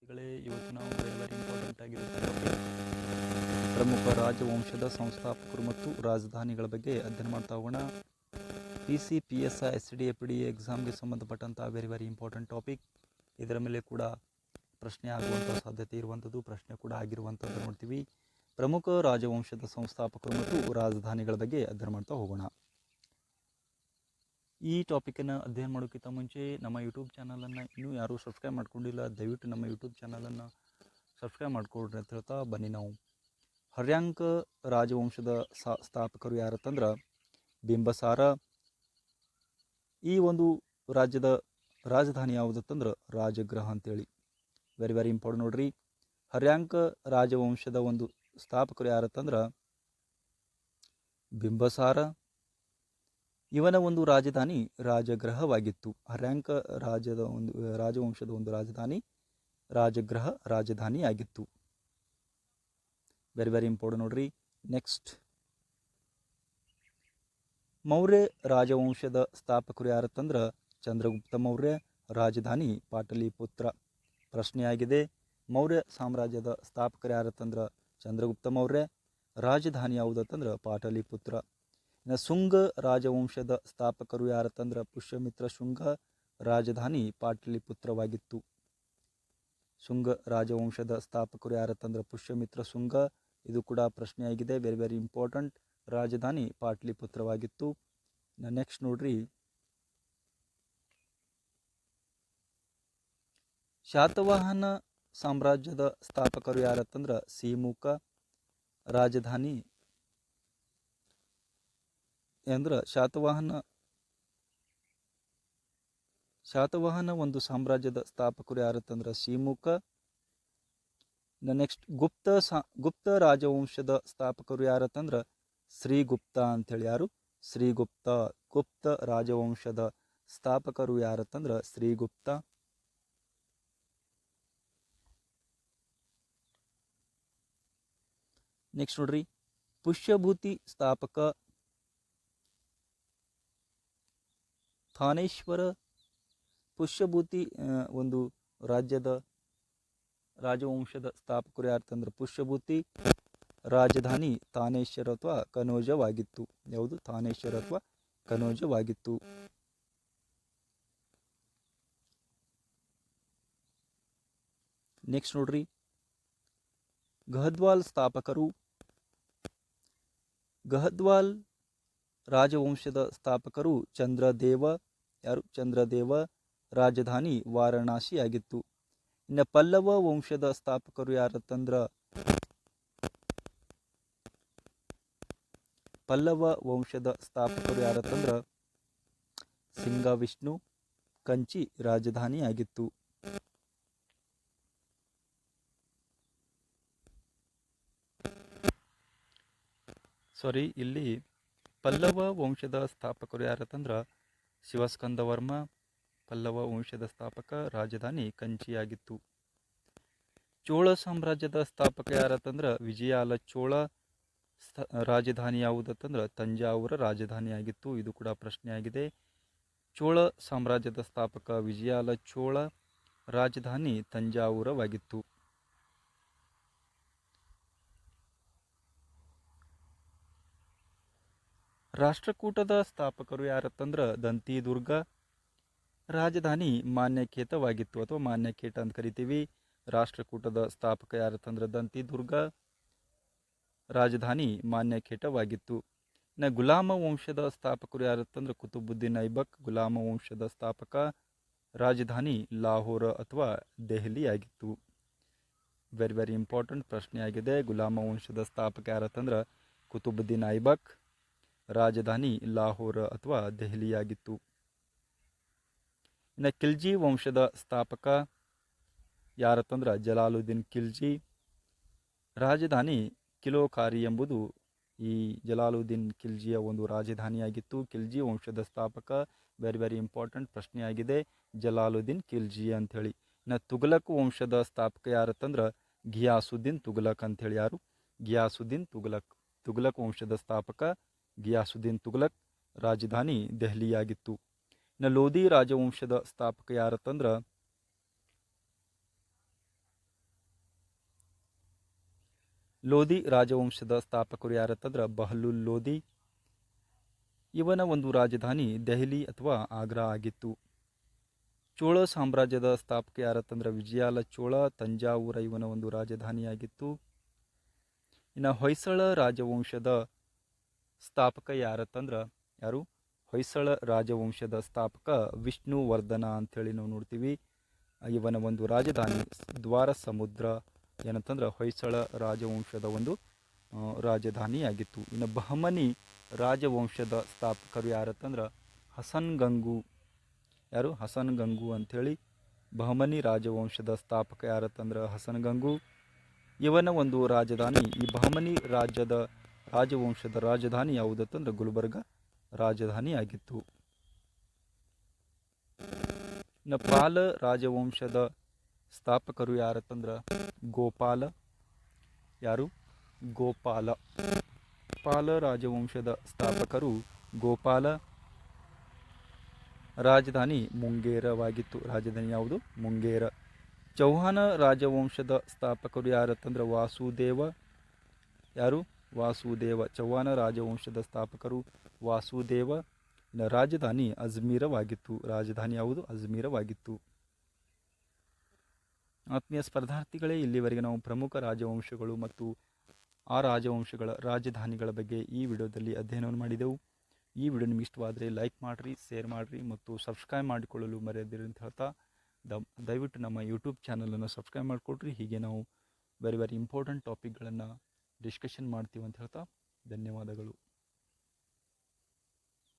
ವಿದ್ಯಾರ್ಥಿಗಳೇ, ಇವತ್ತು ನಾವು ವೆರಿ ಇಂಪಾರ್ಟೆಂಟ್ ಆಗಿರುತ್ತೆ ಪ್ರಮುಖ ರಾಜವಂಶದ ಸಂಸ್ಥಾಪಕರು ಮತ್ತು ರಾಜಧಾನಿಗಳ ಬಗ್ಗೆ ಅಧ್ಯಯನ ಮಾಡ್ತಾ ಹೋಗೋಣ. PC, PSI, SD, FD ಎಕ್ಸಾಮ್ಗೆ ಸಂಬಂಧಪಟ್ಟಂಥ ವೆರಿ ಇಂಪಾರ್ಟೆಂಟ್ ಟಾಪಿಕ್. ಇದರ ಮೇಲೆ ಕೂಡ ಪ್ರಶ್ನೆ ಆಗುವಂಥ ಸಾಧ್ಯತೆ ಇರುವಂಥದ್ದು, ಪ್ರಶ್ನೆ ಕೂಡ ಆಗಿರುವಂಥದ್ದು ನೋಡ್ತೀವಿ. ಪ್ರಮುಖ ರಾಜವಂಶದ ಸಂಸ್ಥಾಪಕರು ಮತ್ತು ರಾಜಧಾನಿಗಳ ಬಗ್ಗೆ ಅಧ್ಯಯನ ಮಾಡ್ತಾ ಹೋಗೋಣ. ಈ ಟಾಪಿಕನ್ನು ಅಧ್ಯಯನ ಮಾಡೋಕ್ಕಿಂತ ಮುಂಚೆ ನಮ್ಮ ಯೂಟ್ಯೂಬ್ ಚಾನಲನ್ನು ಇನ್ನೂ ಯಾರೂ ಸಬ್ಸ್ಕ್ರೈಬ್ ಮಾಡ್ಕೊಂಡಿಲ್ಲ, ದಯವಿಟ್ಟು ನಮ್ಮ ಯೂಟ್ಯೂಬ್ ಚಾನಲನ್ನು ಸಬ್ಸ್ಕ್ರೈಬ್ ಮಾಡ್ಕೊಳ್ರಿ ಅಂತ ಹೇಳ್ತಾ ಬನ್ನಿ. ನಾವು ಹರ್ಯಾಂಕ ರಾಜವಂಶದ ಸ್ಥಾಪಕರು ಯಾರತ್ತಂದ್ರೆ ಬಿಂಬಸಾರ. ಈ ಒಂದು ರಾಜ್ಯದ ರಾಜಧಾನಿ ಯಾವುದತ್ತಂದ್ರೆ ರಾಜಗೃಹ ಅಂತೇಳಿ. ವೆರಿ ಇಂಪಾರ್ಟೆಂಟ್ ನೋಡ್ರಿ. ಹರ್ಯಾಂಕ ರಾಜವಂಶದ ಒಂದು ಸ್ಥಾಪಕರು ಯಾರತ್ತಂದ್ರೆ ಬಿಂಬಸಾರ. ಇವನ ಒಂದು ರಾಜಧಾನಿ ರಾಜಗೃಹವಾಗಿತ್ತು. ಹರ್ಯಾಂಕ ರಾಜವಂಶದ ಒಂದು ರಾಜಧಾನಿ ರಾಜಗೃಹ ರಾಜಧಾನಿಯಾಗಿತ್ತು. ವೆರಿ ಇಂಪಾರ್ಟೆಂಟ್ ನೋಡ್ರಿ. ನೆಕ್ಸ್ಟ್, ಮೌರ್ಯ ರಾಜವಂಶದ ಸ್ಥಾಪಕರು ಯಾರತ್ತಂದ್ರೆ ಚಂದ್ರಗುಪ್ತ ಮೌರ್ಯ. ರಾಜಧಾನಿ ಪಾಟಲಿಪುತ್ರ. ಪ್ರಶ್ನೆಯಾಗಿದೆ, ಮೌರ್ಯ ಸಾಮ್ರಾಜ್ಯದ ಸ್ಥಾಪಕರು ಯಾರತ್ತಂದ್ರೆ ಚಂದ್ರಗುಪ್ತ ಮೌರ್ಯ. ರಾಜಧಾನಿ ಯಾವುದತ್ತಂದ್ರೆ ಪಾಟಲಿಪುತ್ರ. ಶುಂಗ ರಾಜವಂಶದ ಸ್ಥಾಪಕರು ಯಾರತ್ತಂದ್ರೆ ಪುಷ್ಯಮಿತ್ರ ಶುಂಗ. ರಾಜಧಾನಿ ಪಾಟಲಿಪುತ್ರವಾಗಿತ್ತು. ಶುಂಗ ರಾಜವಂಶದ ಸ್ಥಾಪಕರು ಯಾರತ್ತಂದ್ರೆ ಪುಷ್ಯಮಿತ್ರ ಶುಂಗ. ಇದು ಕೂಡ ಪ್ರಶ್ನೆಯಾಗಿದೆ, ವೆರಿ ಇಂಪಾರ್ಟೆಂಟ್. ರಾಜಧಾನಿ ಪಾಟಲಿಪುತ್ರವಾಗಿತ್ತು. ನೆಕ್ಸ್ಟ್ ನೋಡ್ರಿ, ಶಾತವಾಹನ ಸಾಮ್ರಾಜ್ಯದ ಸ್ಥಾಪಕರು ಯಾರತ್ತಂದ್ರೆ ಸಿಮುಕ. ರಾಜಧಾನಿ ಅಂದ್ರೆ ಶಾತವಾಹನ ಒಂದು ಸಾಮ್ರಾಜ್ಯದ ಸ್ಥಾಪಕರು ಯಾರತ್ತಂದ್ರೆ ಸಿಮುಕ. ನೆಕ್ಸ್ಟ್, ಗುಪ್ತ ರಾಜವಂಶದ ಸ್ಥಾಪಕರು ಯಾರತ್ತಂದ್ರೆ ಶ್ರೀಗುಪ್ತ ಅಂತೇಳಿ. ಯಾರು? ಶ್ರೀಗುಪ್ತ. ಗುಪ್ತ ರಾಜವಂಶದ ಸ್ಥಾಪಕರು ಯಾರತ್ತಂದ್ರೆ ಶ್ರೀಗುಪ್ತ. ನೆಕ್ಸ್ಟ್ ನೋಡ್ರಿ, ಪುಷ್ಯಭೂತಿ ಸ್ಥಾಪಕ ಥಾನೇಶ್ವರ. ಪುಷ್ಯಭೂತಿ ಒಂದು ರಾಜವಂಶದ ಸ್ಥಾಪಕರು ಯಾರತ್ತಂದ್ರೆ ಪುಷ್ಯಭೂತಿ. ರಾಜಧಾನಿ ಥಾನೇಶ್ವರ ಅಥವಾ ಕನೋಜವಾಗಿತ್ತು. ಯಾವುದು? ಥಾನೇಶ್ವರ ಅಥವಾ ಕನೋಜವಾಗಿತ್ತು. ನೆಕ್ಸ್ಟ್ ನೋಡ್ರಿ, ಗಹದ್ವಾಲ್ ಸ್ಥಾಪಕರು. ಗಹದ್ವಾಲ್ ರಾಜವಂಶದ ಸ್ಥಾಪಕರು ಚಂದ್ರದೇವ. ಯಾರು? ಚಂದ್ರದೇವ. ರಾಜಧಾನಿ ವಾರಣಾಸಿಯಾಗಿತ್ತು. ಇನ್ನು ಪಲ್ಲವ ವಂಶದ ಸ್ಥಾಪಕರು ಯಾರತ್ತಂದ್ರೆ ಸಿಂಗವಿಷ್ಣು. ಕಂಚಿ ರಾಜಧಾನಿಯಾಗಿತ್ತು. ಇಲ್ಲಿ ಪಲ್ಲವ ವಂಶದ ಸ್ಥಾಪಕರು ಯಾರತ್ತಂದ್ರೆ ಶಿವಸ್ಕಂದ ವರ್ಮ. ಪಲ್ಲವ ವಂಶದ ಸ್ಥಾಪಕ. ರಾಜಧಾನಿ ಕಂಚಿಯಾಗಿತ್ತು. ಚೋಳ ಸಾಮ್ರಾಜ್ಯದ ಸ್ಥಾಪಕ ಯಾರತ್ತಂದ್ರೆ ವಿಜಯಾಲ ಚೋಳ. ರಾಜಧಾನಿ ಯಾವುದತ್ತಂದ್ರೆ ತಂಜಾವೂರ ರಾಜಧಾನಿಯಾಗಿತ್ತು. ಇದು ಕೂಡ ಪ್ರಶ್ನೆಯಾಗಿದೆ. ಚೋಳ ಸಾಮ್ರಾಜ್ಯದ ಸ್ಥಾಪಕ ವಿಜಯಾಲ ಚೋಳ. ರಾಜಧಾನಿ ತಂಜಾವೂರವಾಗಿತ್ತು. ರಾಷ್ಟ್ರಕೂಟದ ಸ್ಥಾಪಕರು ಯಾರತ್ತಂದ್ರೆ ದಂತಿದುರ್ಗ. ರಾಜಧಾನಿ ಮಾನ್ಯಖೇತವಾಗಿತ್ತು ಅಥವಾ ಮಾನ್ಯಖೇಟ ಅಂತ ಕರಿತೀವಿ. ರಾಷ್ಟ್ರಕೂಟದ ಸ್ಥಾಪಕ ಯಾರತ್ತಂದ್ರೆ ದಂತಿದುರ್ಗ. ರಾಜಧಾನಿ ಮಾನ್ಯಖೇಟವಾಗಿತ್ತು. ಇನ್ನು ಗುಲಾಮ ವಂಶದ ಸ್ಥಾಪಕರು ಯಾರತ್ತಂದ್ರೆ ಕುತುಬುದ್ದೀನ್ ಐಬಕ್. ಗುಲಾಮ ವಂಶದ ಸ್ಥಾಪಕ. ರಾಜಧಾನಿ ಲಾಹೋರ ಅಥವಾ ದೆಹಲಿ ಆಗಿತ್ತು. ವೆರಿ ಇಂಪಾರ್ಟೆಂಟ್ ಪ್ರಶ್ನೆಯಾಗಿದೆ. ಗುಲಾಮ ವಂಶದ ಸ್ಥಾಪಕ ಯಾರತ್ತಂದ್ರೆ ಕುತುಬುದ್ದೀನ್ ಐಬಕ್. ರಾಜಧಾನಿ ಲಾಹೋರ ಅಥವಾ ದೆಹಲಿಯಾಗಿತ್ತು. ಇನ್ನು ಖಿಲ್ಜಿ ವಂಶದ ಸ್ಥಾಪಕ ಯಾರತ್ತಂದ್ರೆ ಜಲಾಲುದ್ದೀನ್ ಖಿಲ್ಜಿ. ರಾಜಧಾನಿ ಕಿಲೋಕಾರಿ ಎಂಬುದು ಈ ಜಲಾಲುದ್ದೀನ್ ಖಿಲ್ಜಿಯ ಒಂದು ರಾಜಧಾನಿಯಾಗಿತ್ತು. ಖಿಲ್ಜಿ ವಂಶದ ಸ್ಥಾಪಕ. ವೆರಿ ಇಂಪಾರ್ಟೆಂಟ್ ಪ್ರಶ್ನೆಯಾಗಿದೆ, ಜಲಾಲುದ್ದೀನ್ ಖಿಲ್ಜಿ ಅಂಥೇಳಿ. ಇನ್ನು ತುಘಲಕ್ ವಂಶದ ಸ್ಥಾಪಕ ಯಾರತ್ತಂದ್ರೆ ಘಿಯಾಸುದ್ದೀನ್ ತುಘಲಕ್ ಅಂಥೇಳಿ. ಯಾರು? ಘಿಯಾಸುದ್ದೀನ್ ತುಘಲಕ್. ತುಘಲಕ್ ವಂಶದ ಸ್ಥಾಪಕ ಘಿಯಾಸುದ್ದೀನ್ ತುಘಲಕ್. ರಾಜಧಾನಿ ದೆಹಲಿಯಾಗಿತ್ತು. ಇನ್ನು ಲೋಧಿ ರಾಜವಂಶದ ಸ್ಥಾಪಕ ಯಾರತ್ತಂದ್ರೆ ಲೋಧಿ ರಾಜವಂಶದ ಸ್ಥಾಪಕರು ಯಾರತ್ತಂದ್ರೆ ಬಹಲೂಲ್ ಲೋಧಿ. ಇವನ ಒಂದು ರಾಜಧಾನಿ ದೆಹಲಿ ಅಥವಾ ಆಗ್ರಾ ಆಗಿತ್ತು. ಚೋಳ ಸಾಮ್ರಾಜ್ಯದ ಸ್ಥಾಪಕ ಯಾರತ್ತಂದ್ರೆ ವಿಜಯಾಲ ಚೋಳ, ತಂಜಾವೂರ ಇವನ ಒಂದು ರಾಜಧಾನಿಯಾಗಿತ್ತು. ಇನ್ನು ಹೊಯ್ಸಳ ರಾಜವಂಶದ ಸ್ಥಾಪಕ ಯಾರತ್ತಂದ್ರೆ ಯಾರು? ಹೊಯ್ಸಳ ರಾಜವಂಶದ ಸ್ಥಾಪಕ ವಿಷ್ಣುವರ್ಧನ ಅಂಥೇಳಿ ನಾವು ನೋಡ್ತೀವಿ. ಇವನ ಒಂದು ರಾಜಧಾನಿ ದ್ವಾರ ಸಮುದ್ರ ಏನಂತಂದ್ರೆ ಹೊಯ್ಸಳ ರಾಜವಂಶದ ಒಂದು ರಾಜಧಾನಿಯಾಗಿತ್ತು. ಇನ್ನು ಬಹಮನಿ ರಾಜವಂಶದ ಸ್ಥಾಪಕರು ಯಾರತ್ತಂದ್ರೆ ಹಸನ್ ಗಂಗು. ಯಾರು? ಹಸನ್ ಗಂಗು ಅಂಥೇಳಿ. ಬಹಮನಿ ರಾಜವಂಶದ ಸ್ಥಾಪಕ ಯಾರತ್ತಂದ್ರೆ ಹಸನ್ ಗಂಗು. ಇವನ ಒಂದು ರಾಜಧಾನಿ, ಈ ಬಹಮನಿ ರಾಜವಂಶದ ರಾಜಧಾನಿ ಯಾವುದತ್ತಂದ್ರೆ ಗುಲ್ಬರ್ಗ ರಾಜಧಾನಿ ಆಗಿತ್ತು. ಇನ್ನು ಪಾಲ ರಾಜವಂಶದ ಸ್ಥಾಪಕರು ಯಾರತ್ತಂದ್ರೆ ಗೋಪಾಲ. ಯಾರು? ಗೋಪಾಲ. ಪಾಲ ರಾಜವಂಶದ ಸ್ಥಾಪಕರು ಗೋಪಾಲ. ರಾಜಧಾನಿ ಮುಂಗೇರವಾಗಿತ್ತು. ರಾಜಧಾನಿ ಯಾವುದು? ಮುಂಗೇರ. ಚೌಹಾನ ರಾಜವಂಶದ ಸ್ಥಾಪಕರು ಯಾರತ್ತಂದ್ರೆ ವಾಸುದೇವ. ಯಾರು? ವಾಸುದೇವ. ಚೌಹಾನ ರಾಜವಂಶದ ಸ್ಥಾಪಕರು ವಾಸುದೇವ. ಇನ್ನು ರಾಜಧಾನಿ ಅಜ್ಮೀರವಾಗಿತ್ತು. ರಾಜಧಾನಿ ಯಾವುದು? ಅಜ್ಮೀರವಾಗಿತ್ತು. ಆತ್ಮೀಯ ಸ್ಪರ್ಧಾರ್ಥಿಗಳೇ, ಇಲ್ಲಿವರೆಗೆ ನಾವು ಪ್ರಮುಖ ರಾಜವಂಶಗಳು ಮತ್ತು ಆ ರಾಜವಂಶಗಳ ರಾಜಧಾನಿಗಳ ಬಗ್ಗೆ ಈ ವಿಡಿಯೋದಲ್ಲಿ ಅಧ್ಯಯನವನ್ನು ಮಾಡಿದೆವು. ಈ ವಿಡಿಯೋ ನಿಮಗೆ ಇಷ್ಟವಾದರೆ ಲೈಕ್ ಮಾಡಿರಿ, ಶೇರ್ ಮಾಡಿರಿ ಮತ್ತು ಸಬ್ಸ್ಕ್ರೈಬ್ ಮಾಡಿಕೊಳ್ಳಲು ಮರೆಯದಿರಿ ಅಂತ ಹೇಳ್ತಾ ದಯವಿಟ್ಟು ನಮ್ಮ ಯೂಟ್ಯೂಬ್ ಚಾನಲನ್ನು ಸಬ್ಸ್ಕ್ರೈಬ್ ಮಾಡಿಕೊಡ್ರಿ. ಹೀಗೆ ನಾವು ವೆರಿ ಇಂಪಾರ್ಟೆಂಟ್ ಟಾಪಿಕ್ಗಳನ್ನು ಡಿಸ್ಕಷನ್ ಮಾಡ್ತೀವಿ ಅಂತ ಹೇಳ್ತಾ ಧನ್ಯವಾದಗಳು.